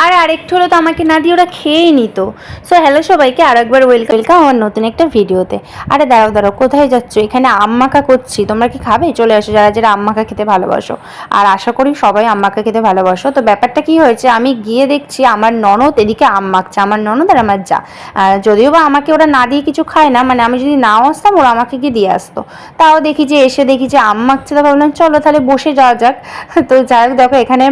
আর আরেকটু হলে তো আমাকে না দিয়ে ওরা খেয়েই নিত। সো হ্যালো সবাইকে আরেকবার ওয়েলকাম আমার নতুন একটা ভিডিওতে। আরে দাঁড়াও কোথায় যাচ্ছ? এখানে আম্মাকা করছি, তোমরা কি খাবে? চলে আসো যারা যারা আম্মাকা খেতে ভালোবাসো। আর আশা করি সবাই আম্মাকা খেতে ভালোবাসো। তো ব্যাপারটা কি হয়েছে, আমি গিয়ে দেখছি আমার ননদ এদিকে আম মাখছে, আমার ননদ আর আমার যা। যদিও বা আমাকে ওরা না দিয়ে কিছু খায় না, মানে আমি যদি নাও আসতাম ওরা আমাকে গিয়ে দিয়ে আসতো। তাও দেখি যে এসে দেখি যে আম মাখছে, তো ভাবলাম চলো তাহলে বসে যাওয়া যাক। তো যাই হোক দেখো এখানে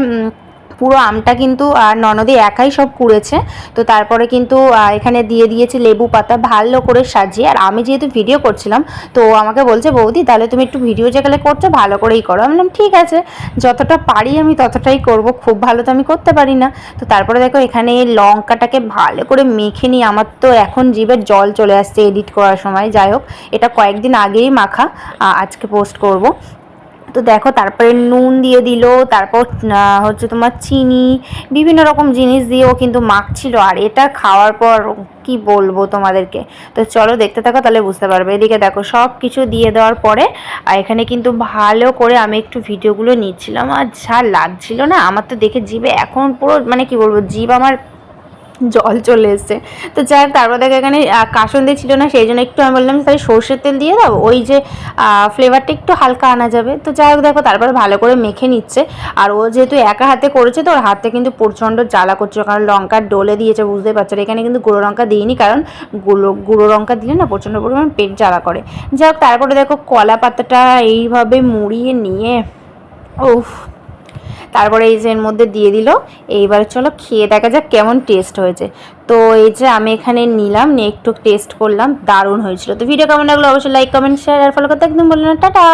পুরো আমটা কিন্তু ননদে একাই সব কুড়েছে। তো তারপরে কিন্তু এখানে দিয়ে দিয়েছি লেবু পাতা ভালো করে সাজিয়ে। আর আমি যেহেতু ভিডিও করছিলাম তো আমাকে বলছে বৌদি তাহলে তুমি একটু ভিডিও যেখানে করছো ভালো করেই করো। আমি বললাম ঠিক আছে, যতটা পারি আমি ততটাই করব, খুব ভালো তো আমি করতে পারি না। তো তারপরে দেখো এখানে লঙ্কাটাকে ভালো করে মেখে নিয়ে আমার তো এখন জিভের জল চলে আসছে এডিট করার সময়। যাই হোক এটা কয়েকদিন আগেই মাখা, আজকে পোস্ট করব। তো দেখো তারপরে নুন দিয়ে দিল, তারপর হচ্ছে তোমার চিনি, বিভিন্ন রকম জিনিস দিয়েও কিন্তু মাখছিল। আর এটা খাওয়ার পর কি বলবো তোমাদেরকে। তো চলো দেখতে থাকো তাহলে বুঝতে পারবে। এদিকে দেখো সব কিছু দিয়ে দেওয়ার পরে আর এখানে কিন্তু ভালো করে আমি একটু ভিডিওগুলো নিচ্ছিলাম। আর যা লাগছিল না আমার তো দেখে জিভে এখন পুরো মানে কি বলবো, জিভ আমার জল চলে এসছে। তো যাই হোক তারপর দেখো এখানে কাসুন্দি ছিল না, সেই জন্য একটু আমি বললাম তাহলে সর্ষের তেল দিয়ে দাও, ওই যে ফ্লেভারটা একটু হালকা আনা যাবে। তো যাই হোক দেখো তারপরে ভালো করে মেখে নিচ্ছে। আর ও যেহেতু একা হাতে করেছে তো ওর হাতে কিন্তু প্রচণ্ড জ্বালা করছিল, কারণ লঙ্কার ডলে দিয়েছে বুঝতে পারছো। এখানে কিন্তু গুঁড়ো লঙ্কা দিইনি, কারণ গুঁড়ো লঙ্কা দিলে না প্রচণ্ড পরিমাণ পেট জ্বালা করে। যাই হোক তারপরে দেখো কলা পাতাটা এইভাবে মুড়িয়ে নিয়ে উফ, তারপরে এই যে এর মধ্যে দিয়ে দিল। এইবার চলো খেয়ে দেখা যাক কেমন টেস্ট হয়েছে। তো এই যে আমি এখানে নিলাম, নিয়ে একটু টেস্ট করলাম, দারুণ হয়েছিল। তো ভিডিও কেমন লাগলো অবশ্যই লাইক কমেন্ট শেয়ার আর ফলো করতে একদম বললো না। টাটা।